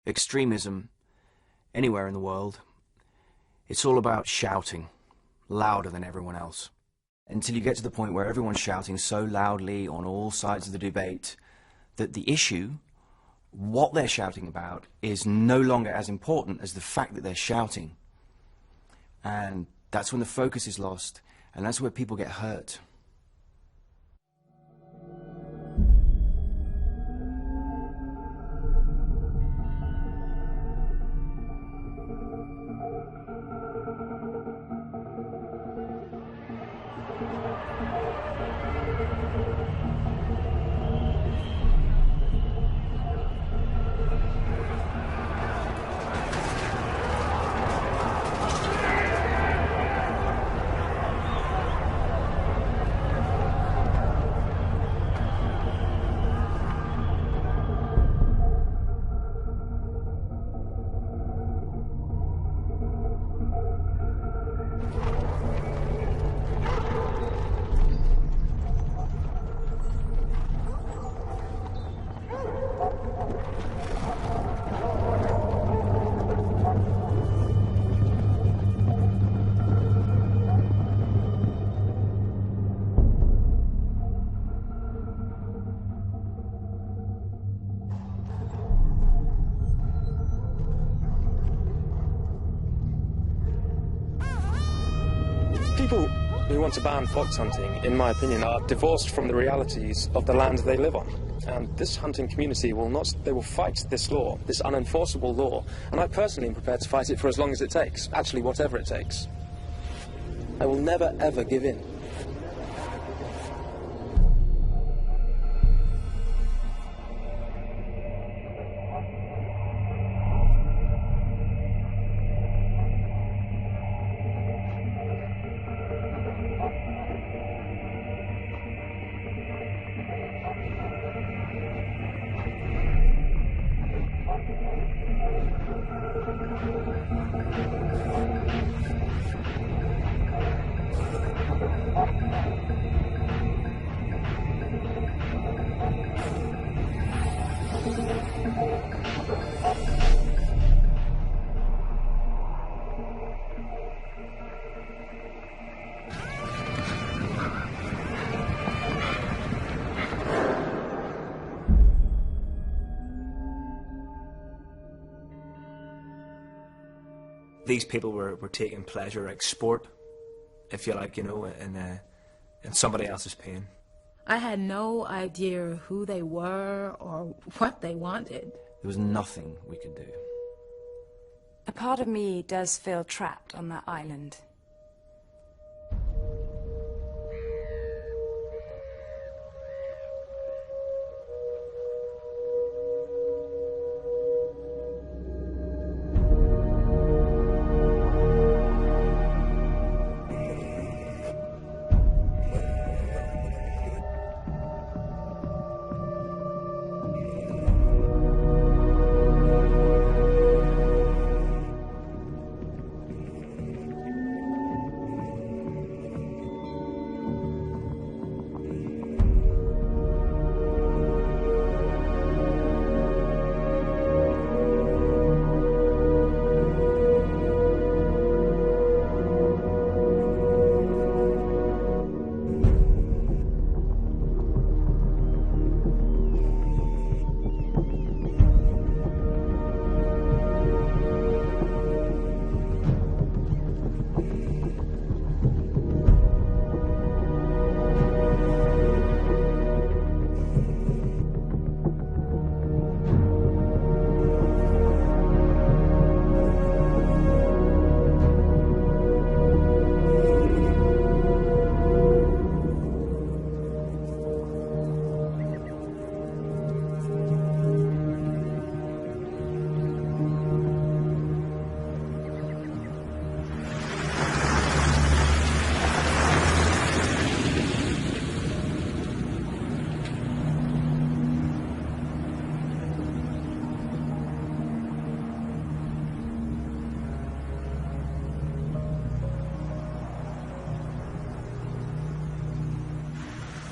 extremism anywhere in the world, it's all about shouting louder than everyone else. Until you get to the point where everyone's shouting so loudly on all sides of the debate that the issue, what they're shouting about, is no longer as important as the fact that they're shouting. And that's when the focus is lost, and that's where people get hurt. People who want to ban fox hunting, in my opinion, are divorced from the realities of the land they live on. And this hunting community will not, they will fight this law, this unenforceable law. And I personally am prepared to fight it for as long as it takes, actually whatever it takes. I will never ever give in. These people were taking pleasure, like sport, if you like, you know, in somebody else's pain. I had no idea who they were or what they wanted. There was nothing we could do. A part of me does feel trapped on that island.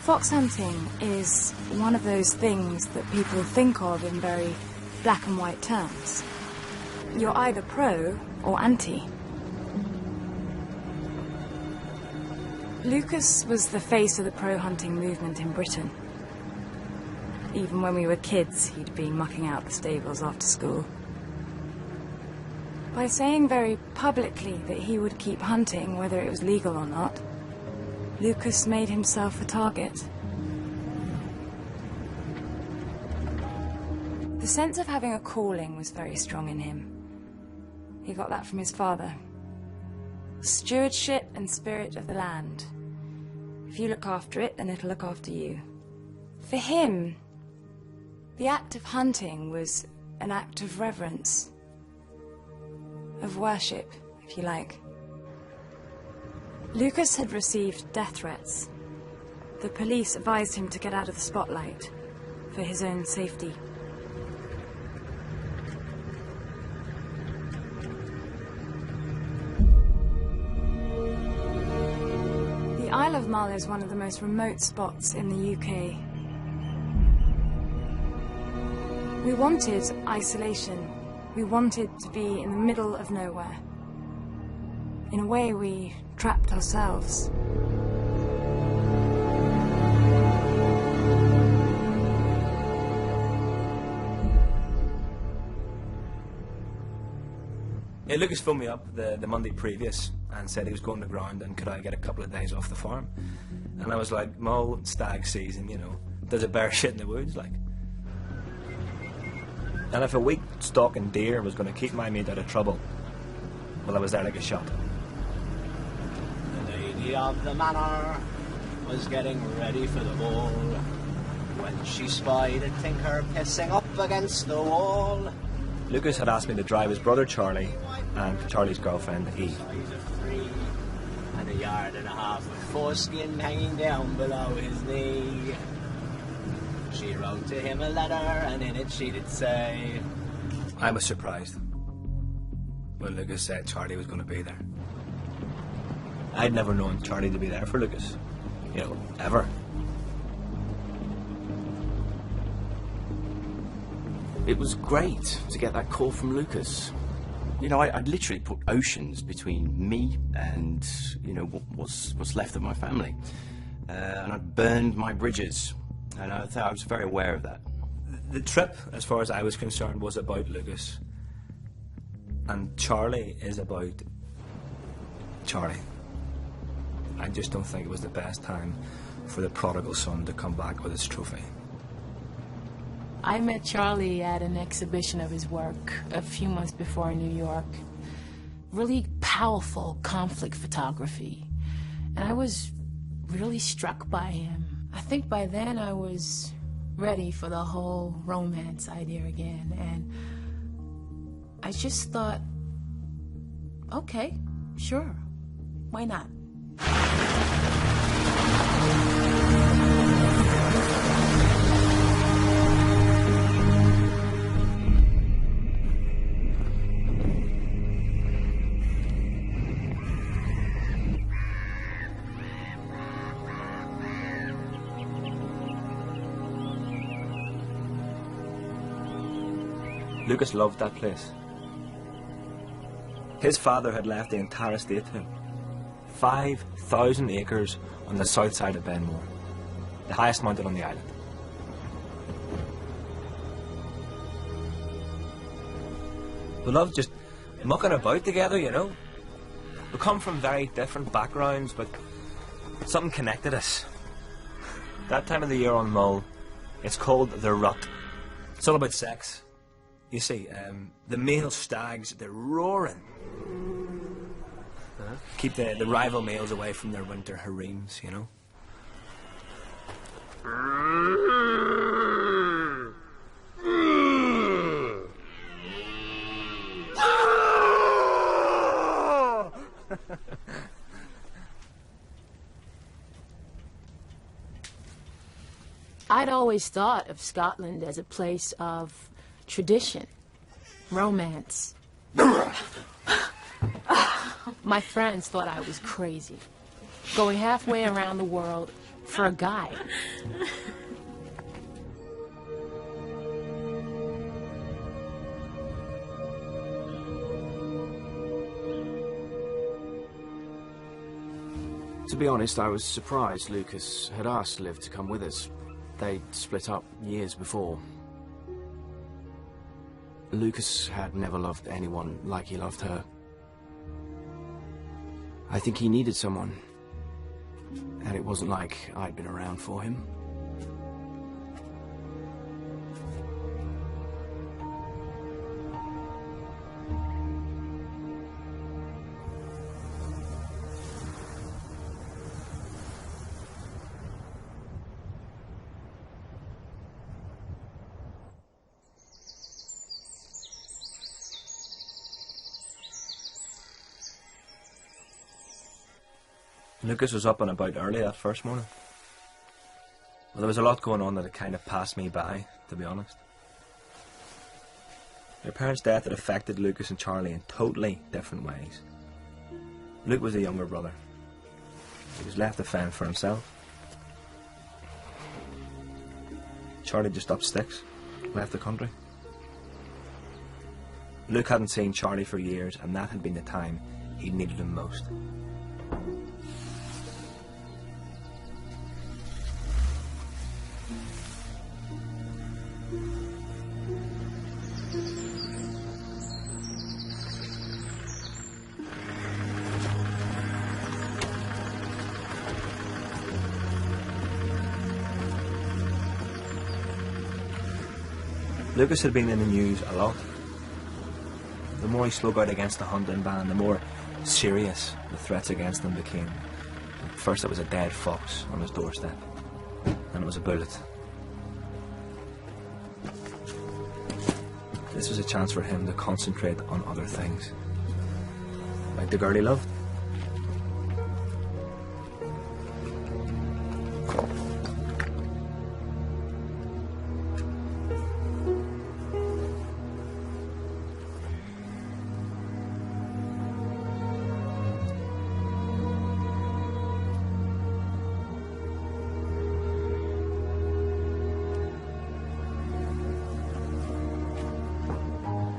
Fox hunting is one of those things that people think of in very black and white terms. You're either pro or anti. Lucas was the face of the pro-hunting movement in Britain. Even when we were kids, he'd be mucking out the stables after school. By saying very publicly that he would keep hunting, whether it was legal or not, Lucas made himself a target. The sense of having a calling was very strong in him. He got that from his father. Stewardship and spirit of the land. If you look after it, then it'll look after you. For him, the act of hunting was an act of reverence. Of worship, if you like. Lucas had received death threats. The police advised him to get out of the spotlight for his own safety. The Isle of Mull is one of the most remote spots in the UK. We wanted isolation. We wanted to be in the middle of nowhere. In a way, we trapped ourselves. Yeah, Lucas phoned me up the Monday previous and said he was going to ground and could I get a couple of days off the farm. And I was like, Mo, stag season, you know, there's a bear shit in the woods, like. And if a week stalking deer was going to keep my mate out of trouble, well, I was there like a shot. The lady of the manor was getting ready for the ball when she spied a tinker pissing up against the wall. Lucas had asked me to drive his brother Charlie and Charlie's girlfriend Eve. Size of 3 and a yard and a half of foreskin hanging down below his knee. She wrote to him a letter, and in it she did say... I was surprised when Lucas said Charlie was going to be there. I'd never known Charlie to be there for Lucas, you know, ever. It was great to get that call from Lucas. You know, I'd literally put oceans between me and, you know, what's left of my family. And I'd burned my bridges. And I was very aware of that. The trip, as far as I was concerned, was about Lucas. And Charlie is about Charlie. I just don't think it was the best time for the prodigal son to come back with his trophy. I met Charlie at an exhibition of his work a few months before in New York. Really powerful conflict photography. And I was really struck by him. I think by then I was ready for the whole romance idea again. And I just thought, okay, sure, why not? Lucas loved that place. His father had left the entire estate to him. 5,000 acres on the south side of Benmore, the highest mountain on the island. We loved just mucking about together, you know. We come from very different backgrounds, but something connected us. That time of the year on Mull, it's called the rut. It's all about sex. You see, the male stags, they're roaring. Keep the rival males away from their winter harems, you know. I'd always thought of Scotland as a place of tradition, romance. My friends thought I was crazy, going halfway around the world for a guy. To be honest, I was surprised Lucas had asked Liv to come with us. They'd split up years before. Lucas had never loved anyone like he loved her. I think he needed someone, and it wasn't like I'd been around for him. Lucas was up and about early that first morning. Well, there was a lot going on that had kind of passed me by, to be honest. Their parents' death had affected Lucas and Charlie in totally different ways. Luke was the younger brother. He was left to fend for himself. Charlie just upped sticks, left the country. Luke hadn't seen Charlie for years, and that had been the time he needed him most. Lucas had been in the news a lot. The more he spoke out against the hunting ban, the more serious the threats against them became. First it was a dead fox on his doorstep, then it was a bullet. This was a chance for him to concentrate on other things, like the girl he loved.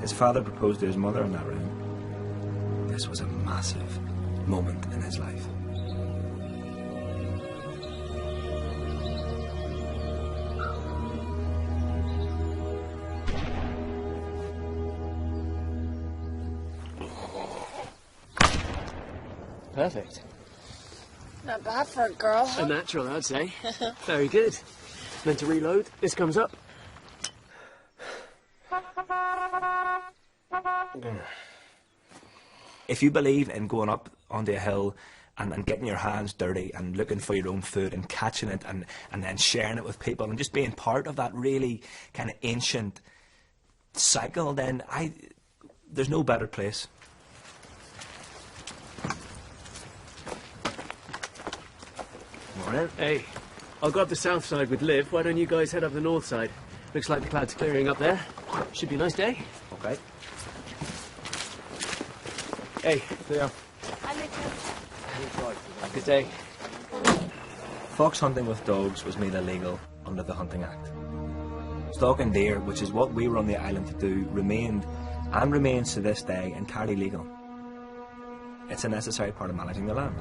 His father proposed to his mother in that room. This was a massive moment in his life. Perfect. Not bad for a girl. A natural, I'd say. Very good. Meant to reload. This comes up. If you believe in going up onto a hill and getting your hands dirty and looking for your own food and catching it and then sharing it with people and just being part of that really kind of ancient cycle, then there's no better place. Morning. Hey, I'll go up the south side with Liv. Why don't you guys head up the north side? Looks like the clouds clearing up there. Should be a nice day. Okay. Hey, there. Good day. Fox hunting with dogs was made illegal under the Hunting Act. Stalking deer, which is what we were on the island to do, remained and remains to this day entirely legal. It's a necessary part of managing the land.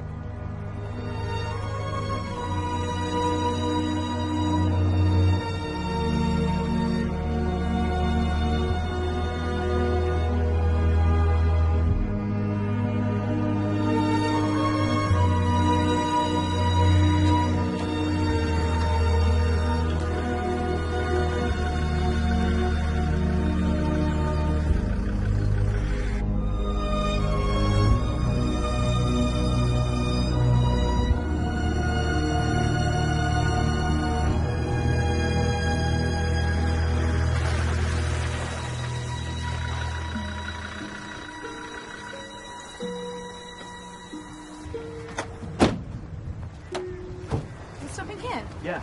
Yeah.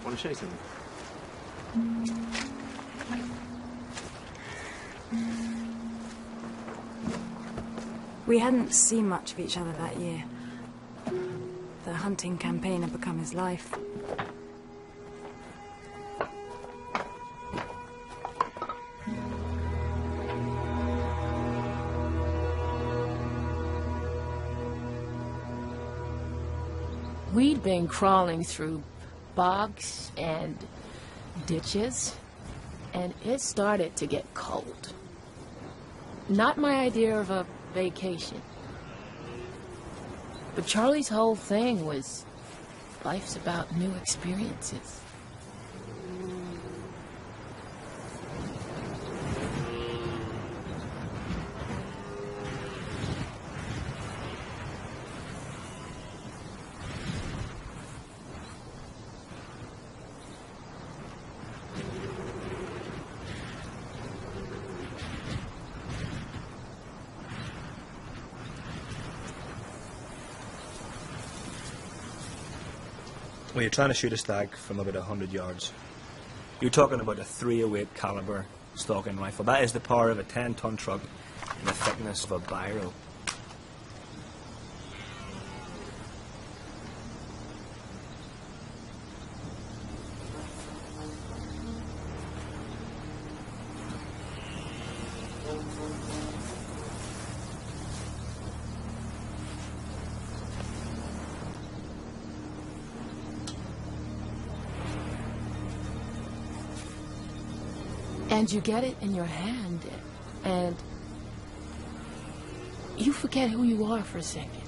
Want to show you something? We hadn't seen much of each other that year. The hunting campaign had become his life. We'd been crawling through bogs and ditches, and it started to get cold. Not my idea of a vacation. But Charlie's whole thing was life's about new experiences. Well, you're trying to shoot a stag from about 100 yards. You're talking about a .308 caliber stalking rifle. That is the power of a 10-ton truck and the thickness of a biro. And you get it in your hand, and you forget who you are for a second.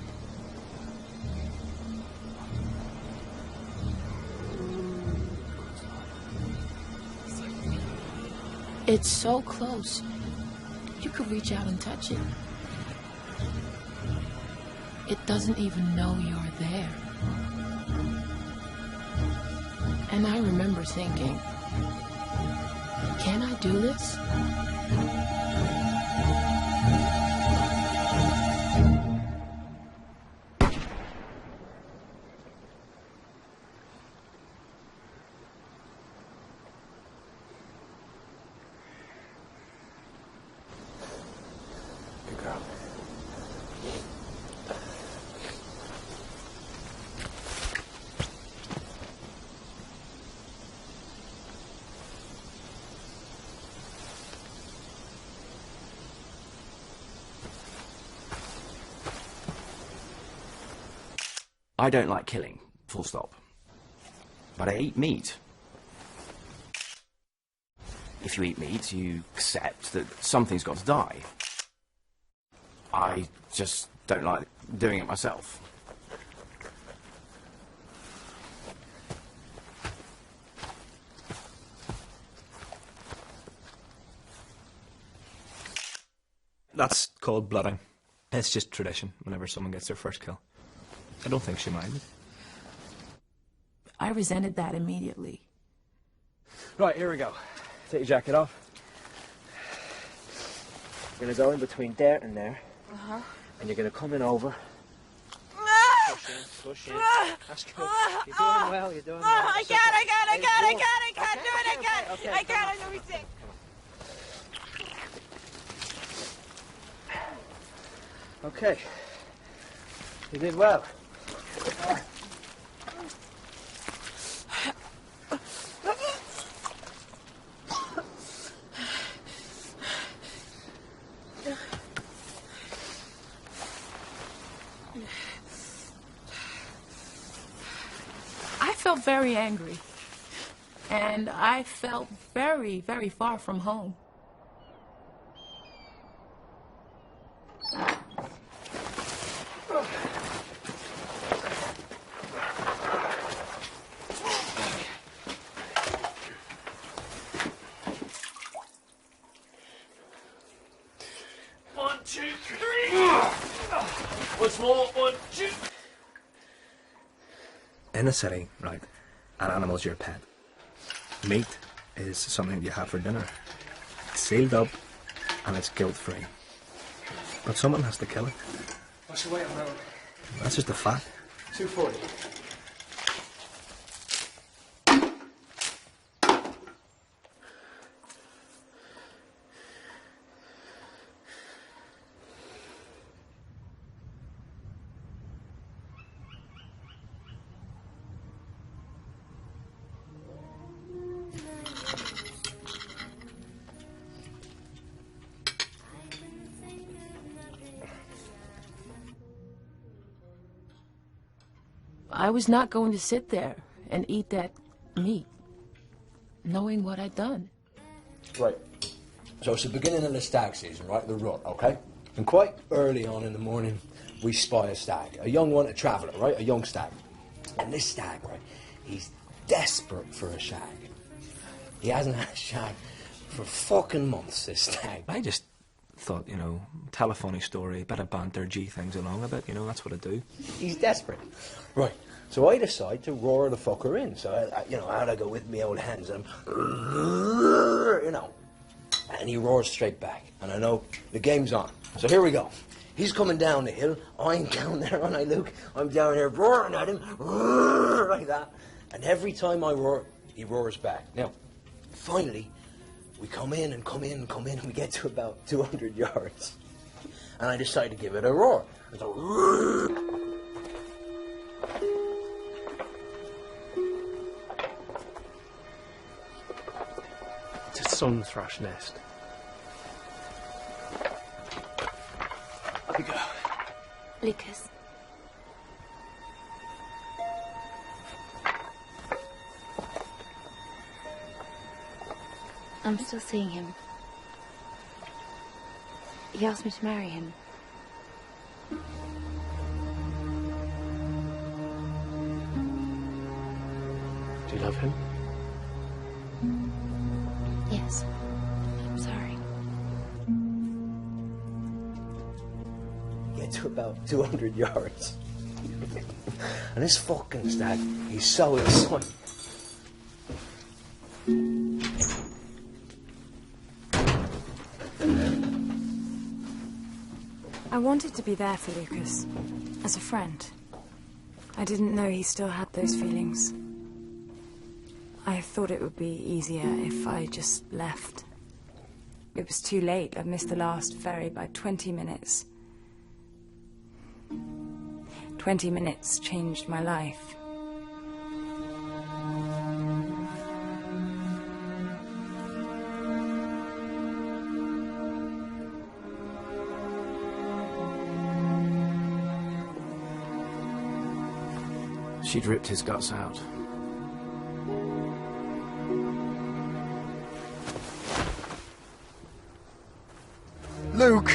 It's so close, you could reach out and touch it. It doesn't even know you're there. And I remember thinking, can I do this? Good girl. I don't like killing, full stop. But I eat meat. If you eat meat, you accept that something's got to die. I just don't like doing it myself. That's called blooding. It's just tradition whenever someone gets their first kill. I don't think she minded. I resented that immediately. Right, here we go. Take your jacket off. You're gonna go in between there and there. Uh-huh. And you're gonna come in over. Push in. That's good. You're doing well, you're doing well. I can't do it. I can't. I'm gonna be sick. Okay. You did well. I felt very angry. And I felt very, very far from home. One, two, three. Once more. One, two. In the city, right, an animal's your pet. Meat is something you have for dinner. It's sealed up and it's guilt-free. But someone has to kill it. What's the weight on that one? That's just a fact. 240. I was not going to sit there and eat that meat, knowing what I'd done. Right. So it's the beginning of the stag season, right? The rut, okay? And quite early on in the morning, we spy a stag. A young one, a traveller, right? A young stag. And this stag, right, he's desperate for a shag. He hasn't had a shag for fucking months, this stag. I just thought, you know, tell a funny story, a bit of banter, G things along a bit, you know, that's what I do. He's desperate. Right. So I decide to roar the fucker in. So, you know, out I go with me old hands and you know. And he roars straight back. And I know the game's on. So here we go. He's coming down the hill. I'm down there, aren't I, Luke? I'm down here roaring at him. Like that. And every time I roar, he roars back. Now, finally, we come in and come in and come in, and we get to about 200 yards. And I decide to give it a roar. And so, It's a sun thrush nest. Up we go. Lucas. I'm still seeing him. He asked me to marry him. Do you love him? Yes. I'm sorry. get to about 200 yards. And this fucking stag, he's so excited. I wanted to be there for Lucas, as a friend. I didn't know he still had those feelings. I thought it would be easier if I just left. It was too late. I'd missed the last ferry by 20 minutes. 20 minutes changed my life. She'd ripped his guts out. Luke!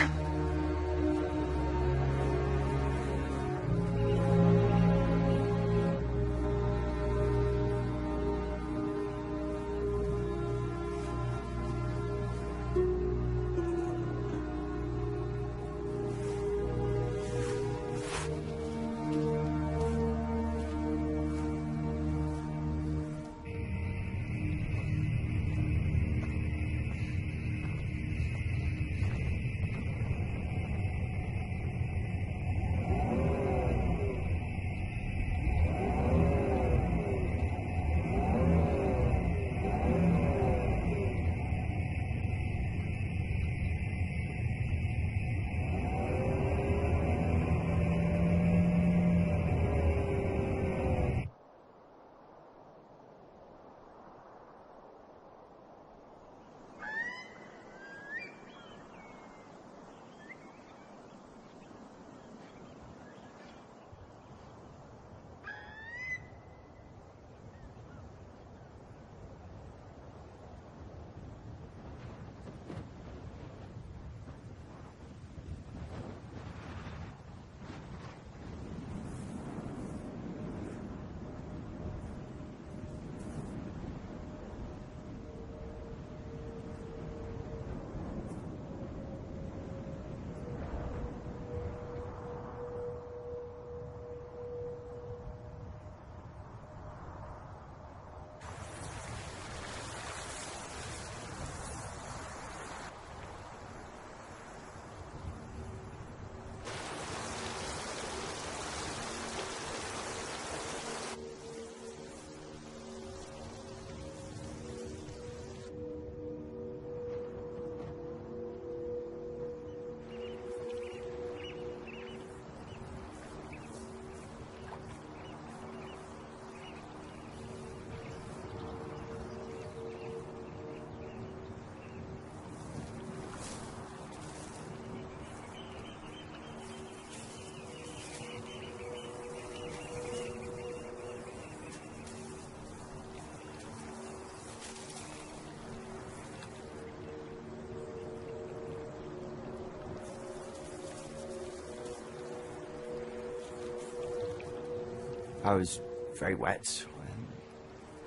I was very wet,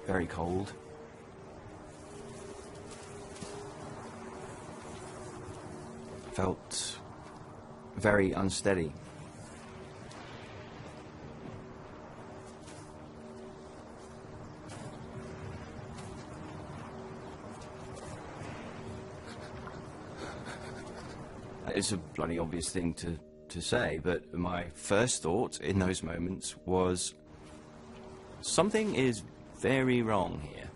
very cold. Felt very unsteady. It's a bloody obvious thing to say, but my first thought in those moments was something is very wrong here.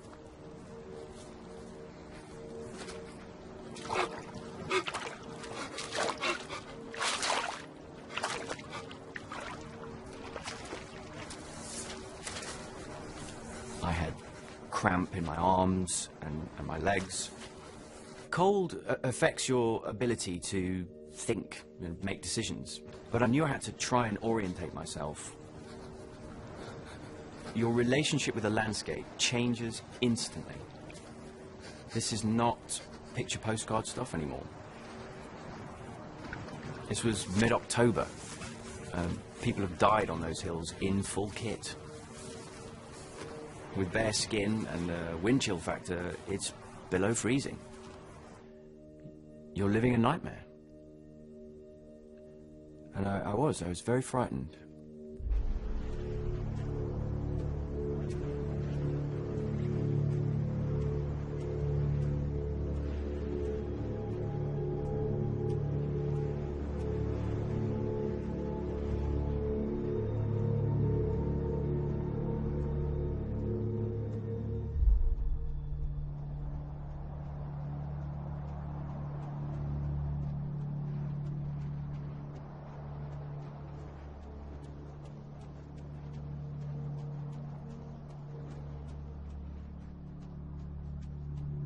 I had cramp in my arms and my legs. Cold affects your ability to think and make decisions, but I knew I had to try and orientate myself. Your relationship with the landscape changes instantly. This is not picture postcard stuff anymore. This was mid-October. People have died on those hills in full kit. With bare skin and the wind chill factor, it's below freezing. You're living a nightmare. And I was very frightened.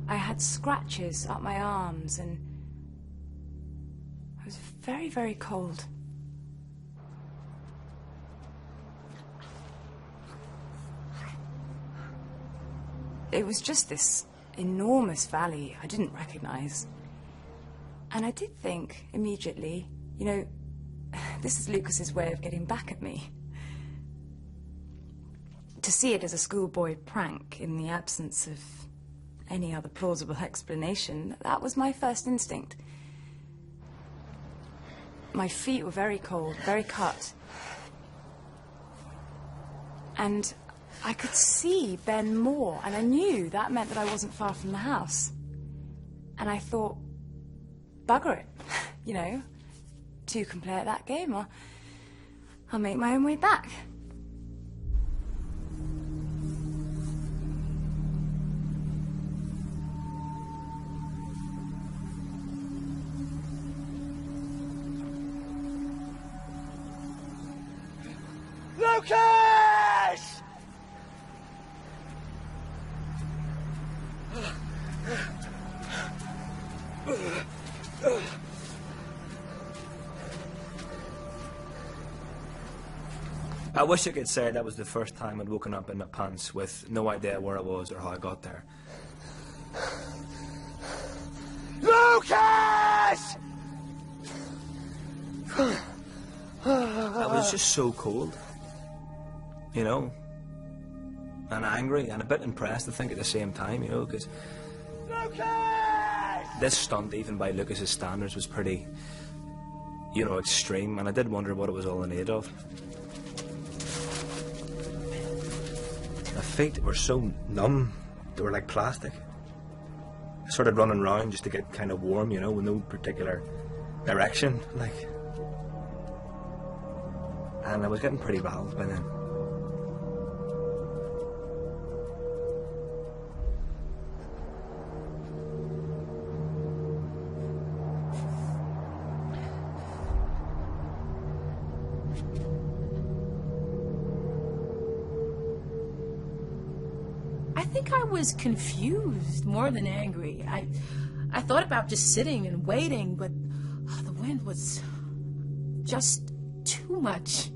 I had scratches up my arms and I was very, very cold. It was just this enormous valley I didn't recognize. And I did think immediately, you know, this is Lucas's way of getting back at me. To see it as a schoolboy prank in the absence of any other plausible explanation, that was my first instinct. My feet were very cold, very cut. And I could see Ben Moore, and I knew that meant that I wasn't far from the house. And I thought, bugger it, you know, two can play at that game, or I'll make my own way back. Lucas! I wish I could say that was the first time I'd woken up in my pants with no idea where I was or how I got there. Lucas! I was just so cold, you know, and angry and a bit impressed, I think, at the same time, you know, because this stunt, even by Lucas's standards, was pretty, you know, extreme, and I did wonder what it was all in aid of. My feet were so numb, they were like plastic. I started running around just to get kind of warm, you know, with no particular direction, like. And I was getting pretty rattled by then. I think I was confused more than angry. I thought about just sitting and waiting, but the wind was just too much.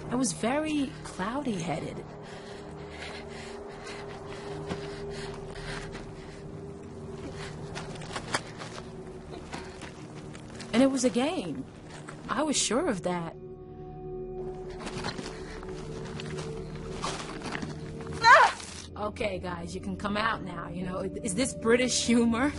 I was very cloudy-headed. And it was a game. I was sure of that. Okay, guys, you can come out now, you know. Is this British humor?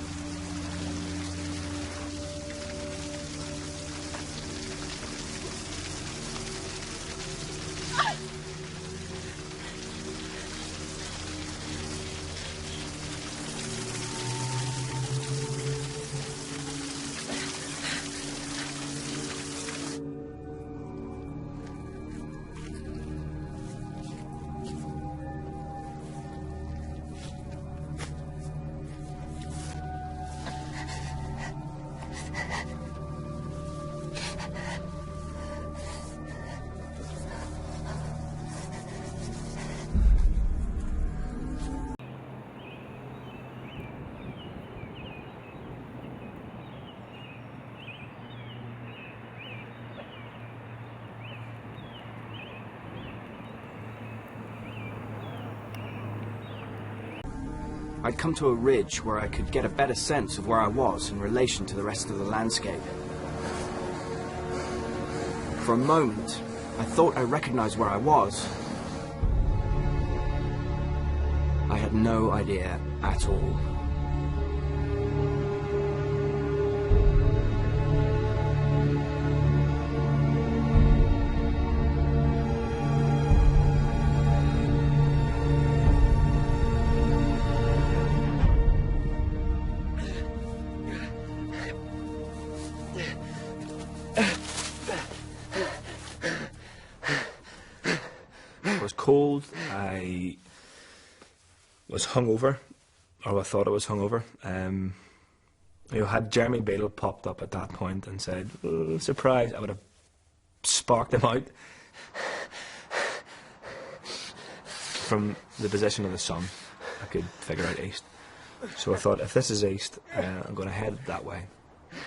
I'd come to a ridge where I could get a better sense of where I was in relation to the rest of the landscape. For a moment, I thought I recognized where I was. I had no idea at all. I was cold, I was hungover, or I thought I was hungover. Had Jeremy Beadle popped up at that point and said, oh, surprise, I would have sparked him out from the position of the sun. I could figure out east. So I thought, if this is east, I'm going to head that way.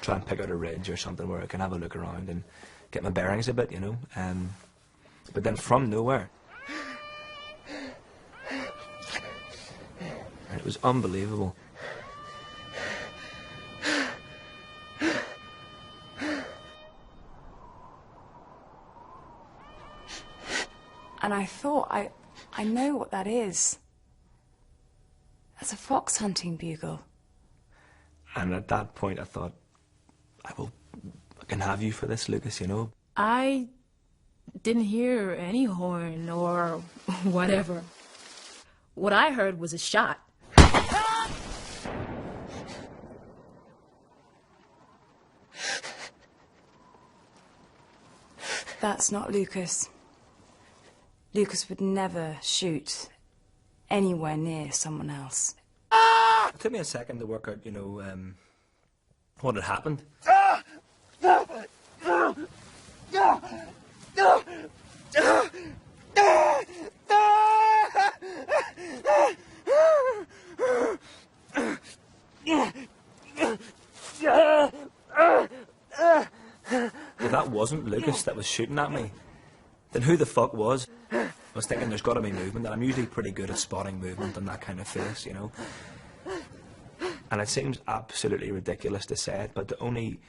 Try and pick out a ridge or something where I can have a look around and get my bearings a bit, you know. But then from nowhere, it was unbelievable. And I thought, I know what that is. That's a fox hunting bugle. And at that point I thought, I can have you for this, Lucas, you know. I didn't hear any horn or whatever. What I heard was a shot. That's not Lucas. Lucas would never shoot anywhere near someone else. It took me a second to work out, you know, what had happened. If that wasn't Lucas that was shooting at me, then who the fuck was? I was thinking there's got to be movement, and I'm usually pretty good at spotting movement on that kind of face, you know. And it seems absolutely ridiculous to say it, but the only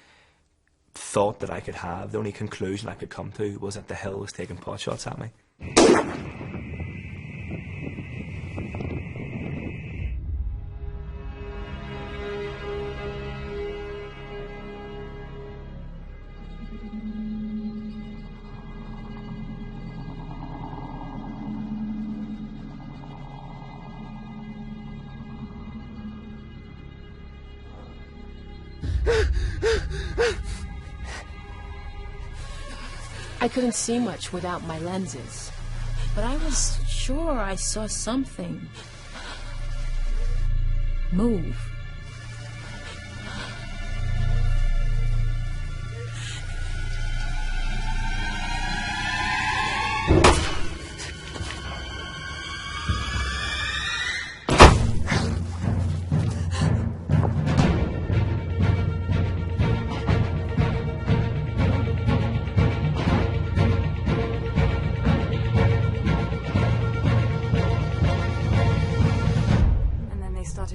thought that I could have, the only conclusion I could come to, was that the hill was taking pot shots at me. I couldn't see much without my lenses, but I was sure I saw something move.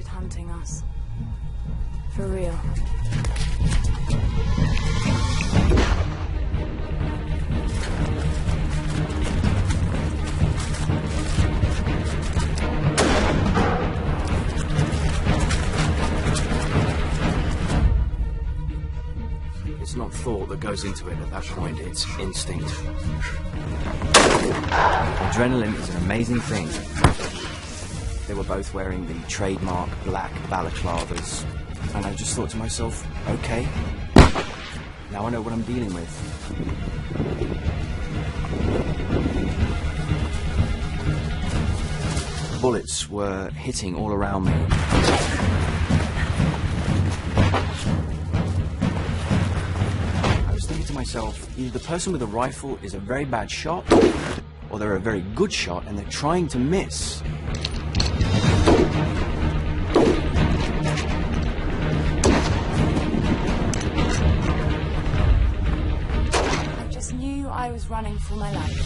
Hunting us. For real. thought that goes into it at that point. It's instinct. Adrenaline is an amazing thing. They were both wearing the trademark black balaclavas, and I just thought to myself, okay, now I know what I'm dealing with. Bullets were hitting all around me. I was thinking to myself, either the person with a rifle is a very bad shot, or they're a very good shot and they're trying to miss. I just knew I was running for my life.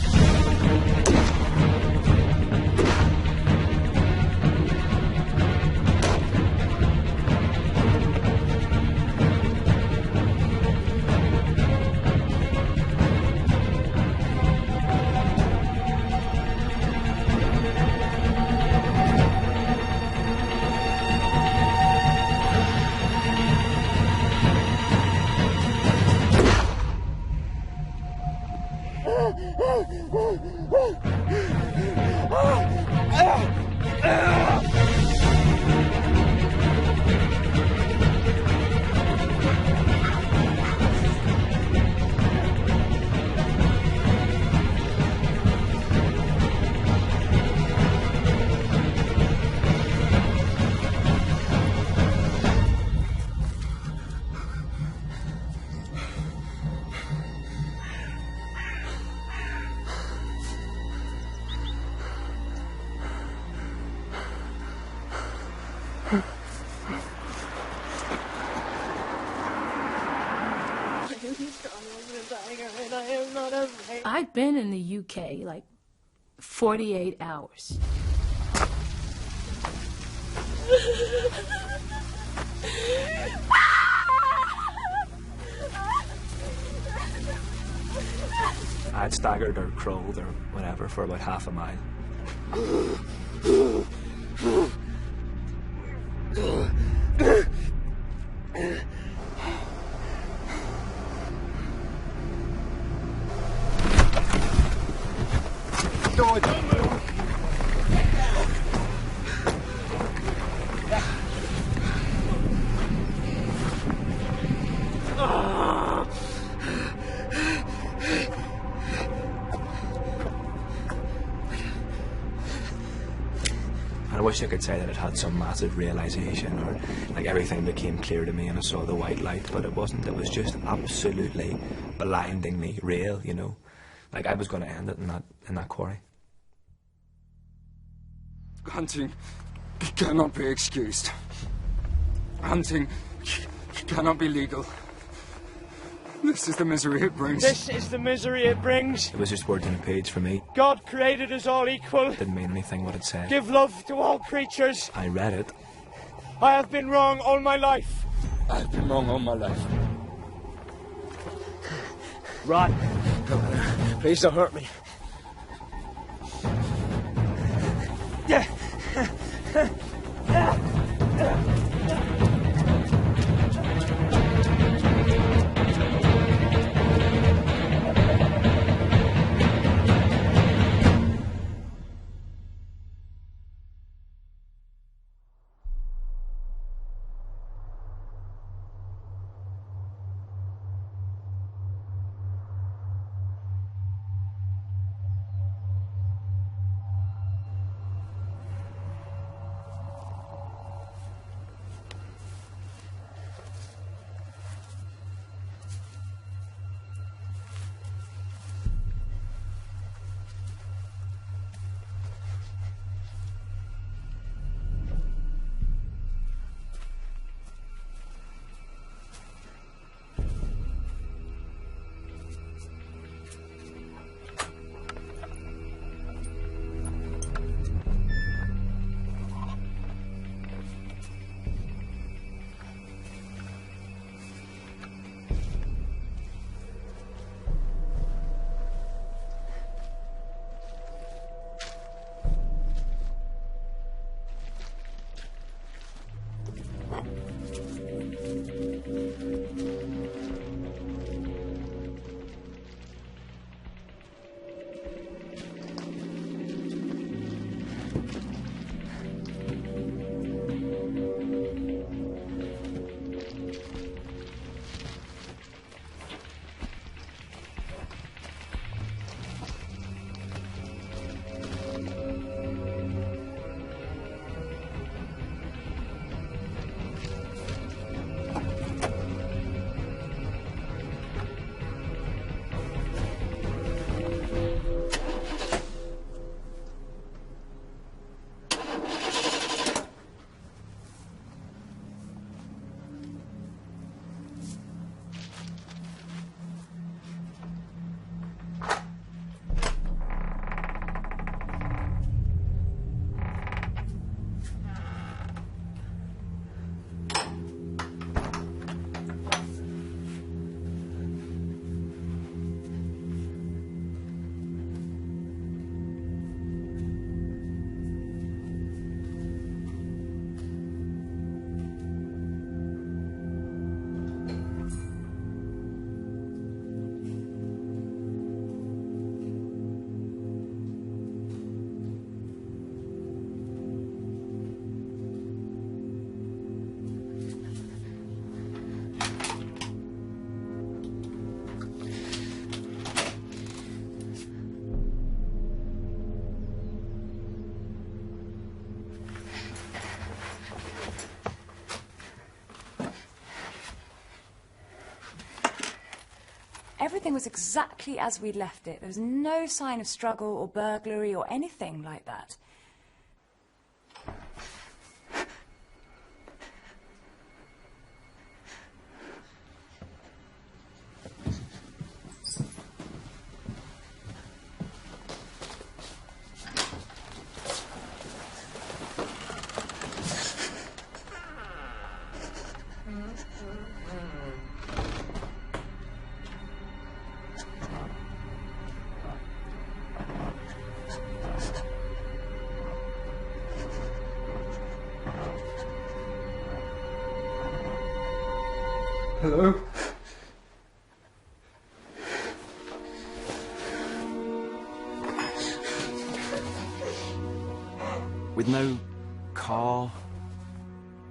I'd been in the UK like 48 hours. I'd staggered or crawled or whatever for about half a mile. I wish I could say that it had some massive realization or like everything became clear to me and I saw the white light, but it wasn't. It was just absolutely blindingly real, you know. Like I was going to end it in that quarry. Hunting cannot be excused. Hunting cannot be legal. This is the misery it brings. This is the misery it brings. It was just words on a page for me. God created us all equal. Didn't mean anything what it said. Give love to all creatures. I read it. I have been wrong all my life. I've been wrong all my life. Rod, please don't hurt me. Yeah. Everything was exactly as we'd left it. There was no sign of struggle or burglary or anything like that. Hello? With no car,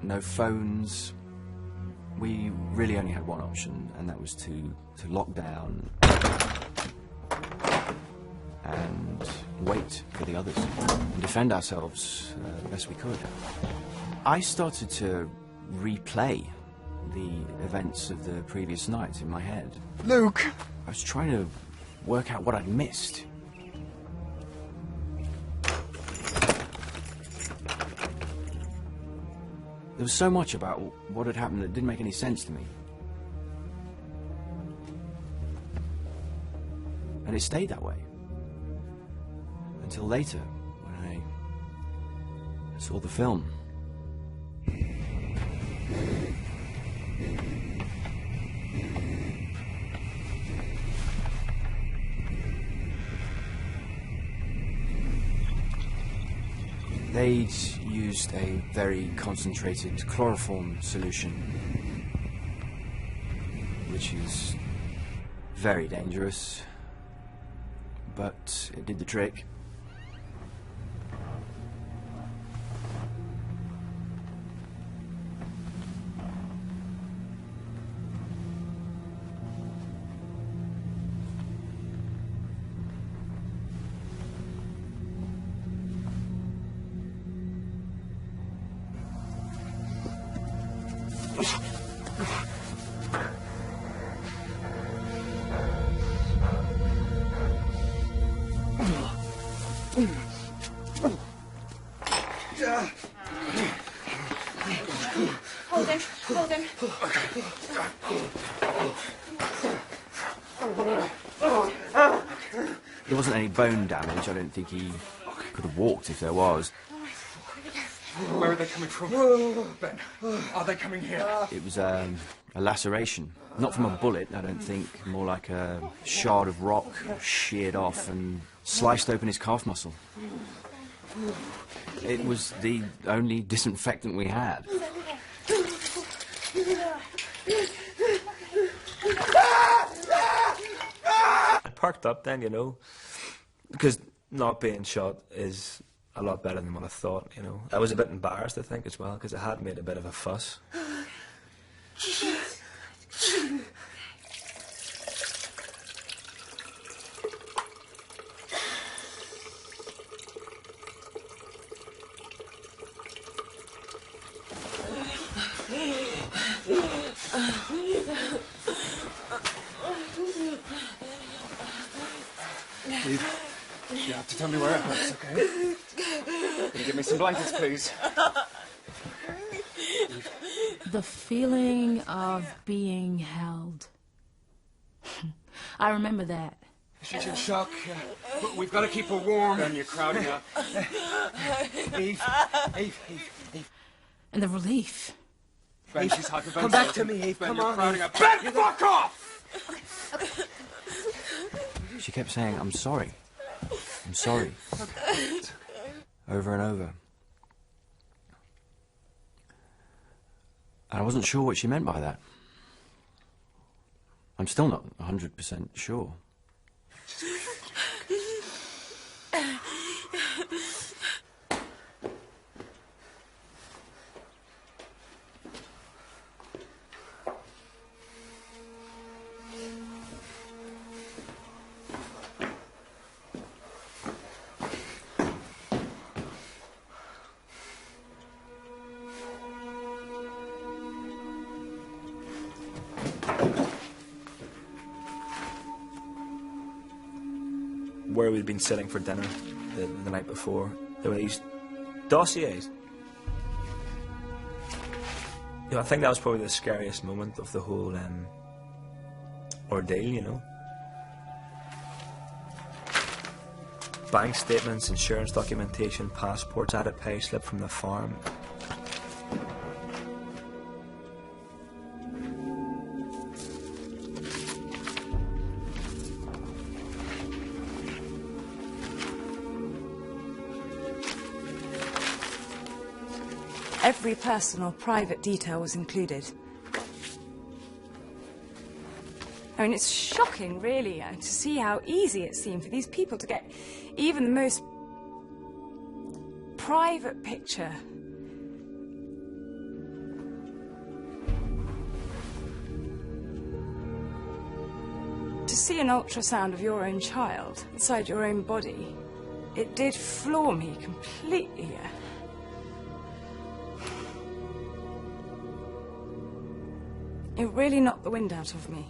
no phones, we really only had one option, and that was to lock down and wait for the others and defend ourselves the best we could. I started to replay the events of the previous night in my head. Luke! I was trying to work out what I'd missed. There was so much about what had happened that didn't make any sense to me. And it stayed that way. Until later, when I saw the film. They'd used a very concentrated chloroform solution, which is very dangerous, but it did the trick. Hold him, hold him. There wasn't any bone damage. I don't think he could have walked if there was. Where are they coming from? Ben, are they coming here? It was a laceration. Not from a bullet, I don't think. More like a shard of rock sheared off and sliced open his calf muscle. It was the only disinfectant we had. I perked up then, you know, because not being shot is a lot better than what I thought, you know. I was a bit embarrassed, I think, as well, because I had made a bit of a fuss. Eve, you have to tell me where it hurts, okay? Can you give me some blankets, please? The feeling of being held. I remember that. She's in shock. We've got to keep her warm. And you're crowding up. Eve. And the relief. Ben, she's hyperventilating. Come back to me, Eve. Ben, Come you're on, crowding Eve. up. Ben, fuck off! She kept saying, "I'm sorry. I'm sorry." Over and over. And I wasn't sure what she meant by that. I'm still not 100% sure. where we'd been sitting for dinner the night before, there were these dossiers. You know, I think that was probably the scariest moment of the whole ordeal, you know. Bank statements, insurance documentation, passports, I had a pay slip from the farm. Every personal, private detail was included. I mean, it's shocking, really, to see how easy it seemed for these people to get even the most private picture. To see an ultrasound of your own child inside your own body, it did floor me completely. It really knocked the wind out of me.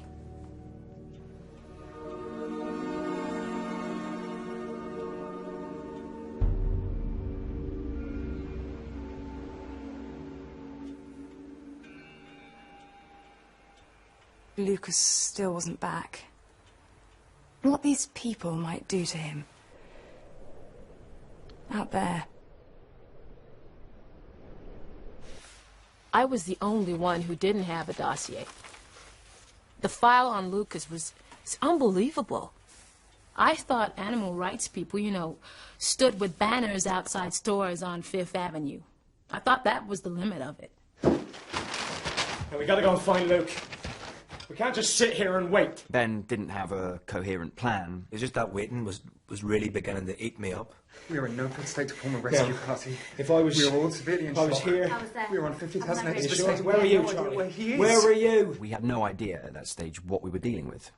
Lucas still wasn't back. What these people might do to him. Out there. I was the only one who didn't have a dossier. The file on Lucas was unbelievable. I thought animal rights people, you know, stood with banners outside stores on Fifth Avenue. I thought that was the limit of it. Now we gotta go and find Luke. We can't just sit here and wait. Ben didn't have a coherent plan. It's just that waiting was really beginning to eat me up. We were in no fit state to form a rescue party. If I was... We were all civilian I was shot. here... I was there. We were on 50,000 I'm acres. Sure? Where were you, Charlie? Where he is. Where were you? We had no idea at that stage what we were dealing with.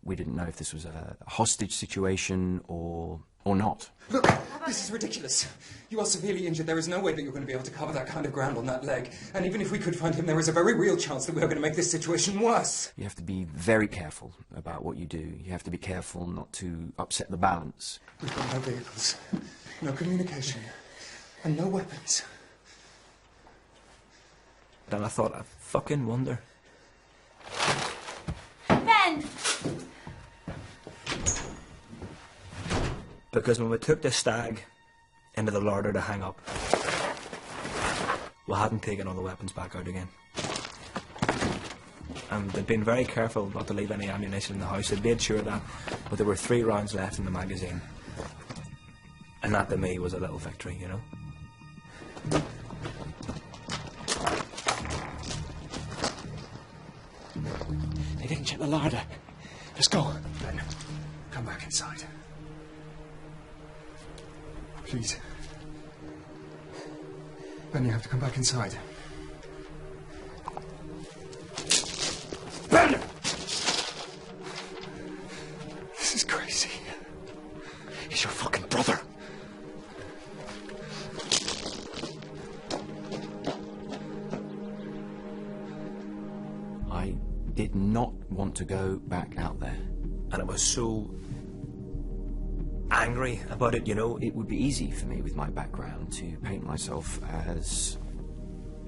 We didn't know if this was a hostage situation or not. Look, this is ridiculous. You are severely injured. There is no way that you're going to be able to cover that kind of ground on that leg. And even if we could find him, there is a very real chance that we are going to make this situation worse. You have to be very careful about what you do. You have to be careful not to upset the balance. We've got no vehicles, no communication, and no weapons. Then I thought, I fucking wonder. Ben! Because when we took the stag into the larder to hang up, we hadn't taken all the weapons back out again. And they'd been very careful not to leave any ammunition in the house. They'd made sure of that, but there were 3 rounds left in the magazine. And that to me was a little victory, you know? They didn't check the larder. Let's go. Ben, come back inside. Please. Ben, you have to come back inside. Ben! This is crazy. He's your fucking brother. I did not want to go back out there. And it was so angry about it, you know. It would be easy for me with my background to paint myself as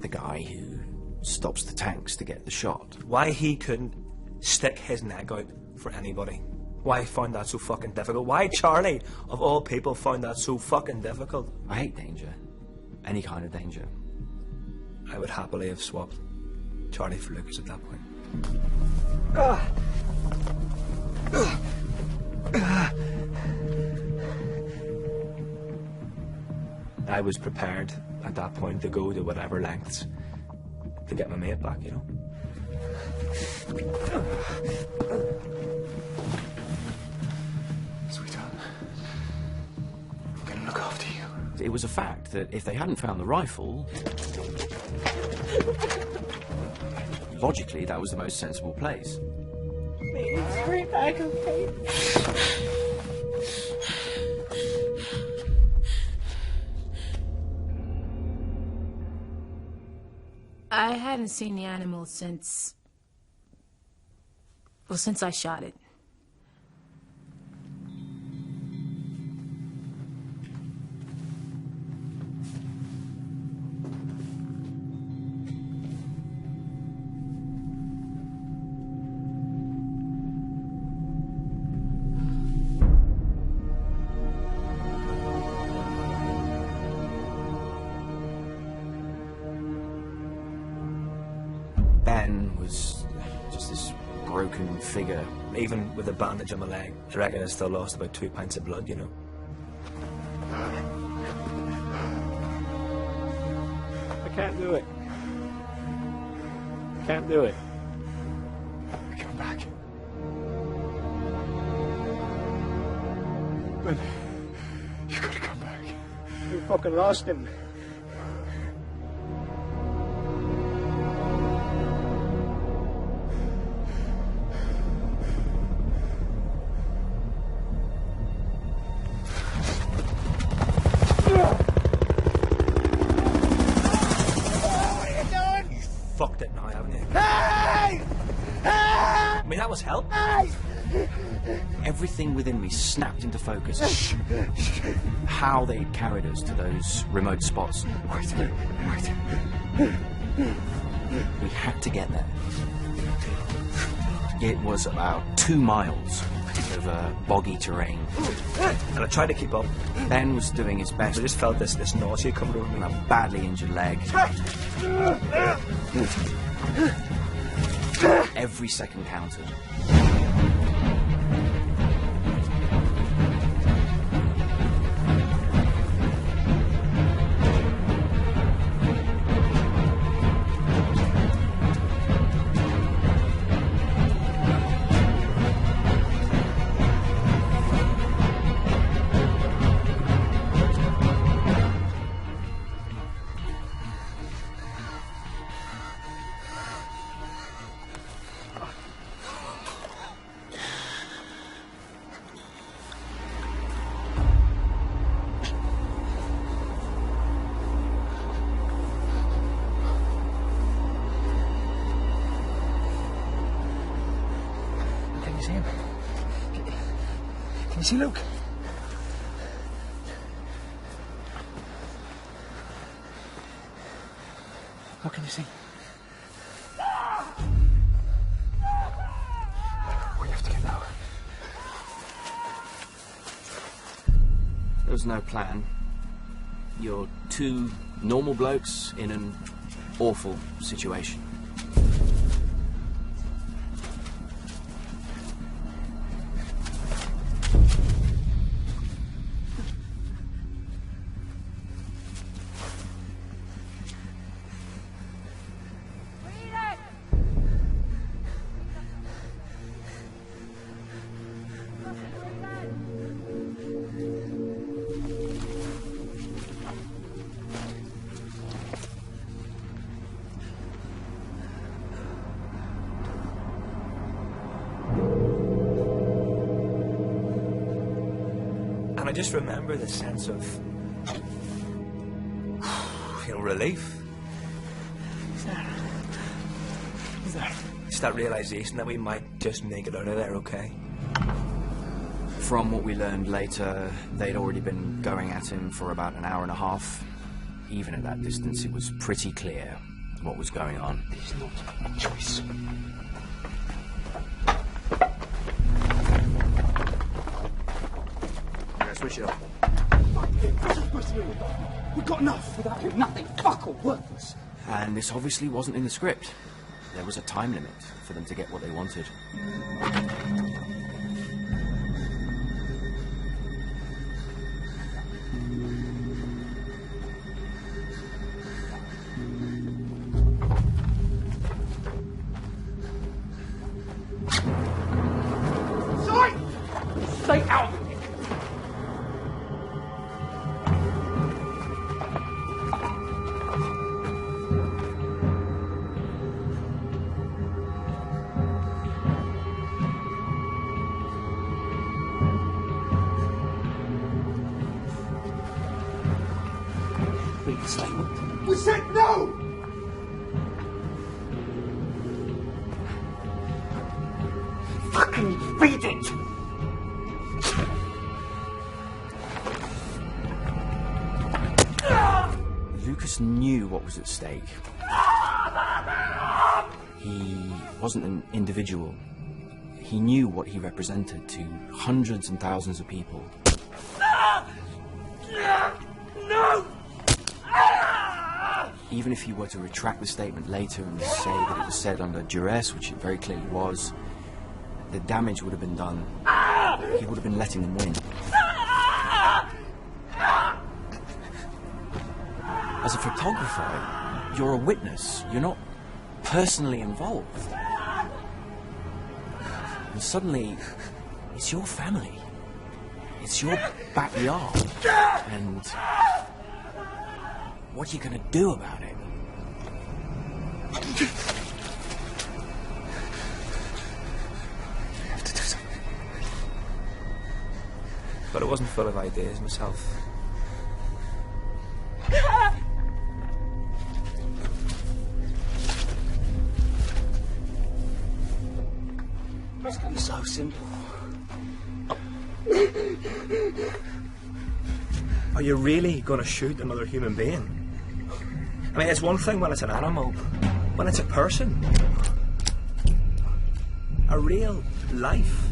the guy who stops the tanks to get the shot. Why he couldn't stick his neck out for anybody. Why he found that so fucking difficult. Why Charlie, of all people, found that so fucking difficult. I hate danger. Any kind of danger. I would happily have swapped Charlie for Lucas at that point. I was prepared at that point to go to whatever lengths to get my mate back, you know. Sweetheart, I'm going to look after you. It was a fact that if they hadn't found the rifle, logically that was the most sensible place. Please, hurry back, okay? I hadn't seen the animal since I shot it. Ben was just this broken figure. Even with a bandage on my leg, I reckon I still lost about 2 pints of blood, you know. I can't do it. I can't do it. Come back. Ben, you gotta come back. We fucking lost him. Fucked it now, haven't you? Hey! Hey! I mean, that was help. Hey! Everything within me snapped into focus. How they'd carried us to those remote spots. Wait. We had to get there. It was about 2 miles over boggy terrain. And I tried to keep up. Ben was doing his best. I just felt this nausea coming over me. On a badly injured leg. Every second counted. Can you see Luke? What can you see? We have to get lower. There was no plan. You're 2 normal blokes in an awful situation. And I just remember the sense of, relief. Who's that? It's that realization that we might just make it out of there okay. From what we learned later, they'd already been going at him for about an hour and a half. Even at that distance, it was pretty clear what was going on. There's not a choice. Switch it off. We've got enough. Without him, nothing. Fuck all. Worthless. And this obviously wasn't in the script. There was a time limit for them to get what they wanted. Stay out of it. We said no! Fucking beat it! Lucas knew what was at stake. He wasn't an individual. He knew what he represented to hundreds and thousands of people. No! even if he were to retract the statement later and say that it was said under duress, which it very clearly was, the damage would have been done. He would have been letting them win. As a photographer, you're a witness. You're not personally involved. And suddenly, it's your family. It's your backyard. And what are you going to do about it? You have to do something. But I wasn't full of ideas myself. It's going to be so simple. Are you really going to shoot another human being? I mean, it's one thing when it's an animal, when it's a person. A real life.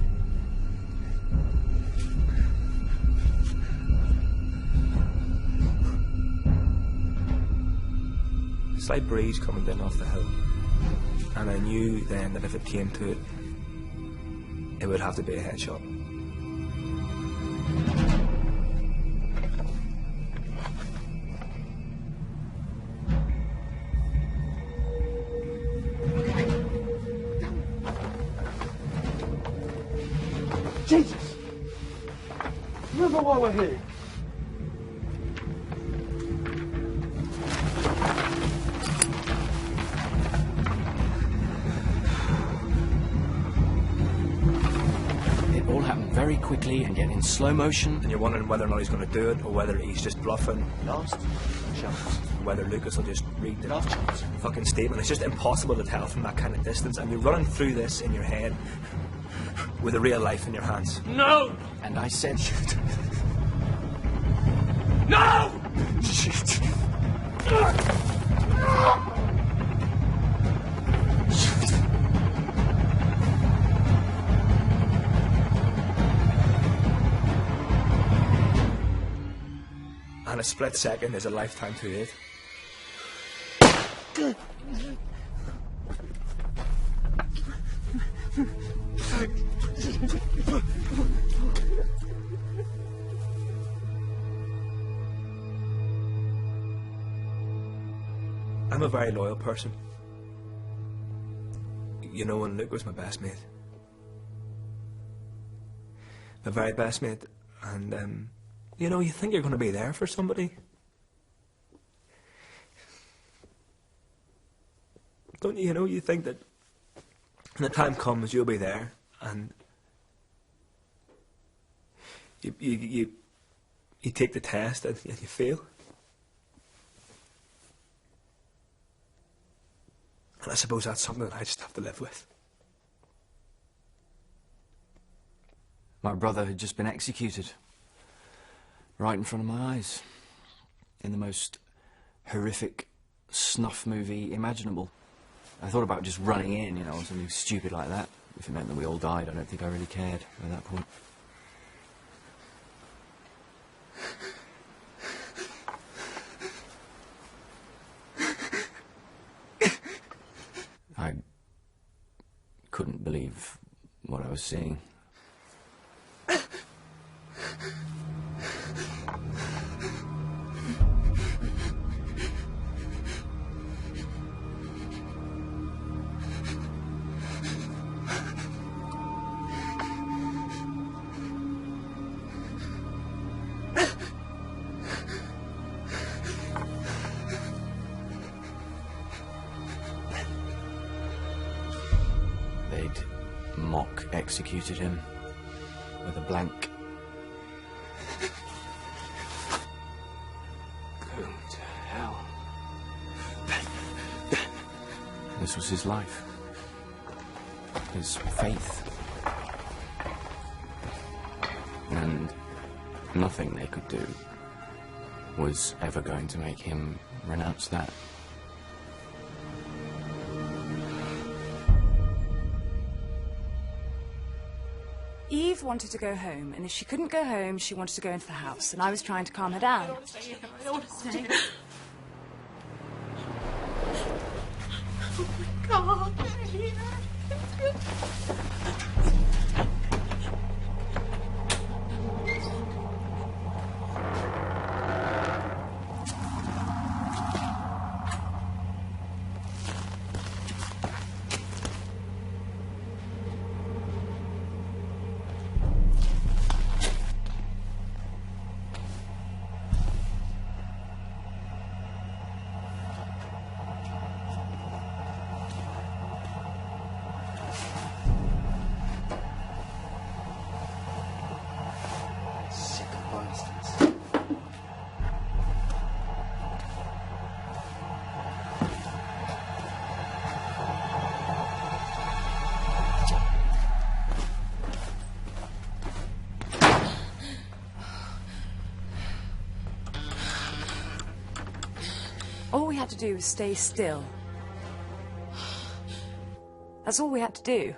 Slight breeze coming down off the hill. And I knew then that if it came to it, it would have to be a headshot. Jesus! Remember why we're here. It all happened very quickly and yet in slow motion. And you're wondering whether or not he's going to do it, or whether he's just bluffing. Last chance. Whether Lucas will just read the fucking statement. It's just impossible to tell from that kind of distance. And you're running through this in your head with a real life in your hands. No! And I said, shoot. No! Shoot. And a split second is a lifetime too late. I'm a very loyal person. You know, and Luke was my best mate. My very best mate. And, you know, you think you're going to be there for somebody. Don't you, you think that when the time comes, you'll be there, and you take the test and you fail. And I suppose that's something that I just have to live with. My brother had just been executed. Right in front of my eyes. In the most horrific snuff movie imaginable. I thought about just running in, something stupid like that. If it meant that we all died, I don't think I really cared at that point. I couldn't believe what I was seeing. They'd mock executed him with a blank. Go to hell. This was his life. His faith. And nothing they could do was ever going to make him renounce that. Eve wanted to go home, and if she couldn't go home, she wanted to go into the house, and I was trying to calm her down. Oh my God, they're here. All we had to do was stay still. That's all we had to do.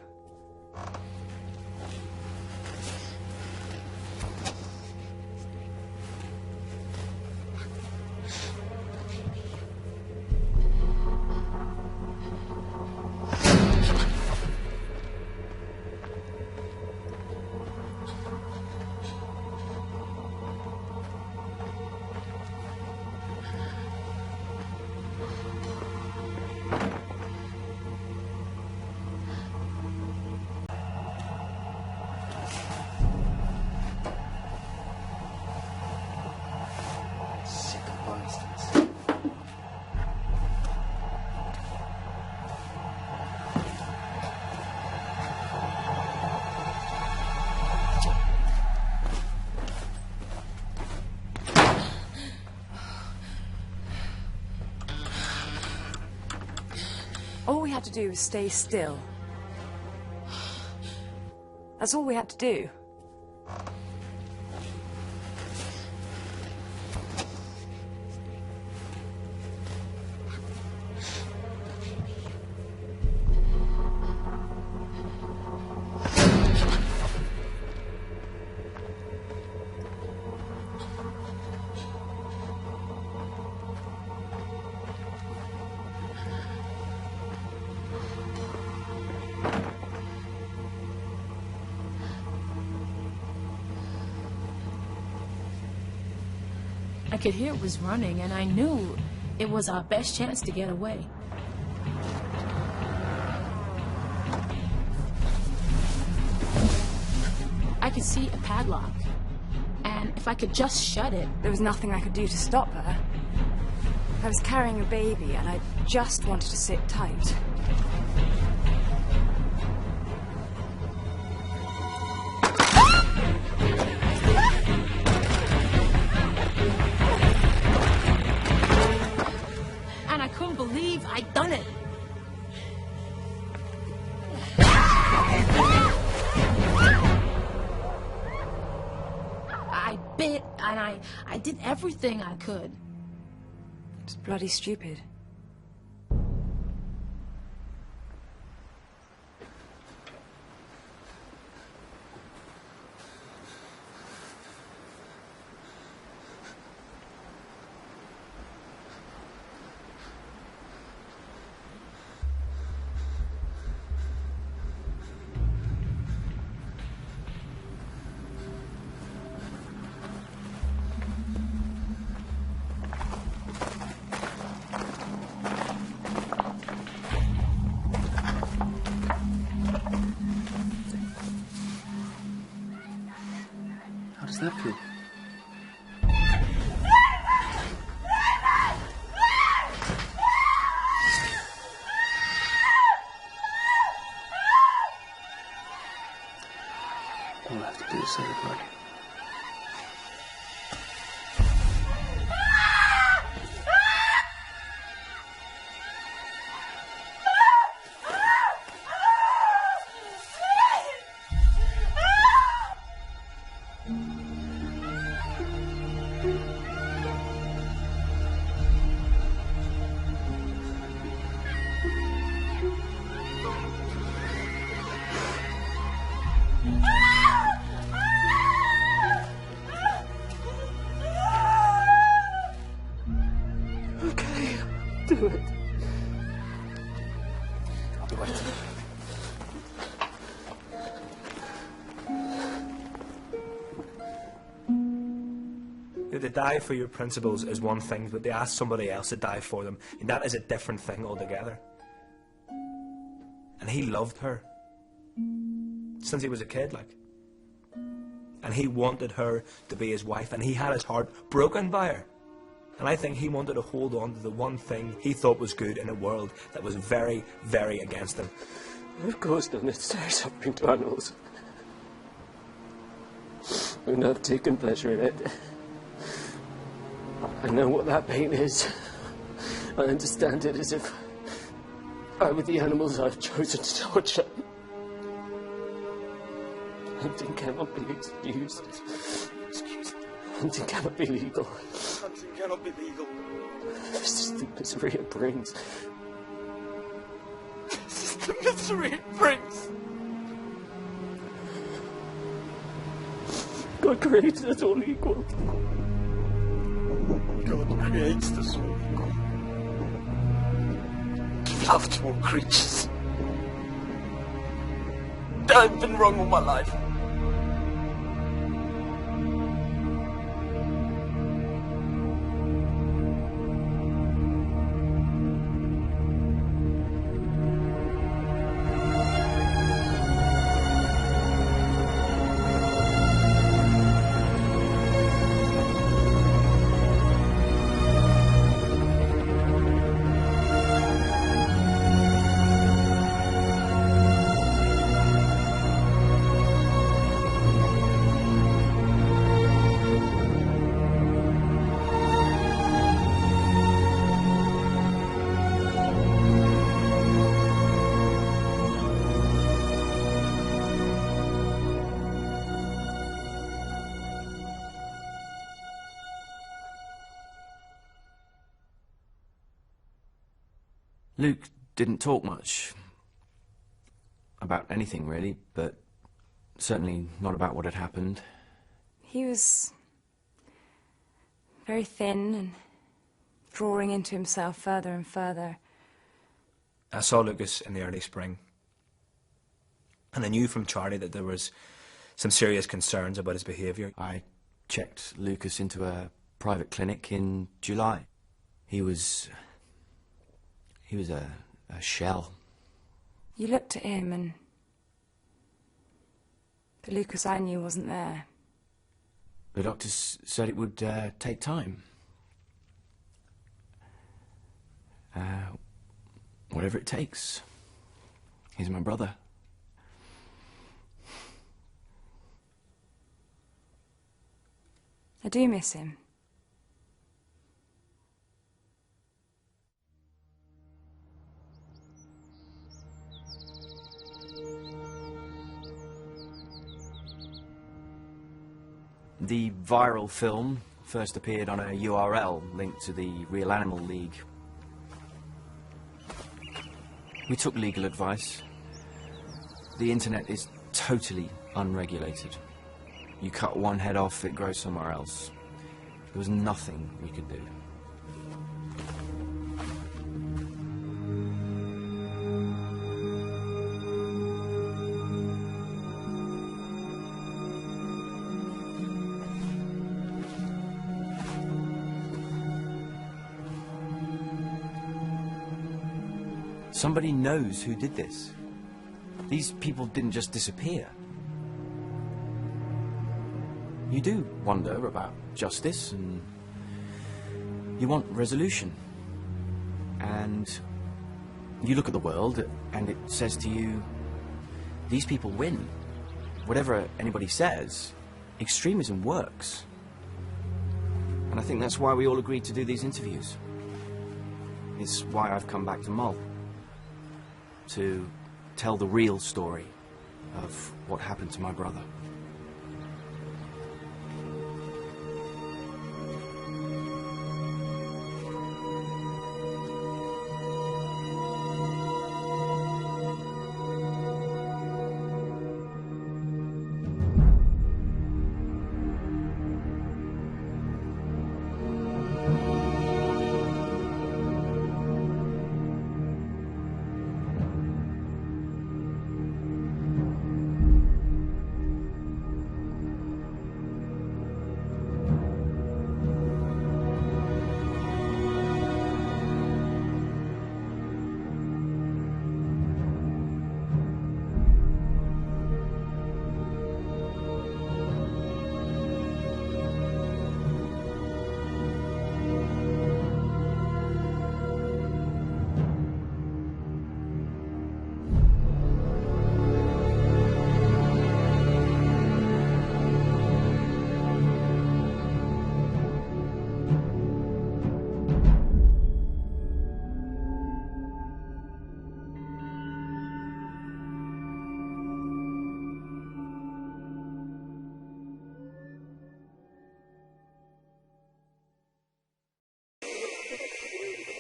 All we had to do was stay still. That's all we had to do. I could hear it was running, and I knew it was our best chance to get away. I could see a padlock, and if I could just shut it... There was nothing I could do to stop her. I was carrying a baby, and I just wanted to sit tight. I'd done it. I bit and I did everything I could. It's bloody stupid. How does that feel? All I have to do is say the word. Dwight. To die for your principles is one thing, but to ask somebody else to die for them, and that is a different thing altogether. And he loved her since he was a kid, like. And he wanted her to be his wife, and he had his heart broken by her. And I think he wanted to hold on to the one thing he thought was good in a world that was very, very against him. I've caused unnecessary suffering to animals. And I've taken pleasure in it. I know what that pain is. I understand it as if I were the animals I've chosen to torture. Hunting cannot be excused. Hunting cannot be legal. Hunting cannot be legal. This is the misery it brings. This is the misery it brings. God created us all equal. God creates us all equal. Give love to all creatures. I've been wrong all my life. Luke didn't talk much about anything, really, but certainly not about what had happened. He was very thin and drawing into himself further and further. I saw Lucas in the early spring, and I knew from Charlie that there was some serious concerns about his behaviour. I checked Lucas into a private clinic in July. He was a shell. You looked at him and the Lucas I knew wasn't there. The doctors said it would take time. Whatever it takes. He's my brother. I do miss him. The viral film first appeared on a URL linked to the Real Animal League. We took legal advice. The internet is totally unregulated. You cut one head off, it grows somewhere else. There was nothing we could do. Somebody knows who did this. These people didn't just disappear. You do wonder about justice, and you want resolution. And you look at the world, and it says to you, these people win. Whatever anybody says, extremism works. And I think that's why we all agreed to do these interviews. It's why I've come back to Mull. To tell the real story of what happened to my brother.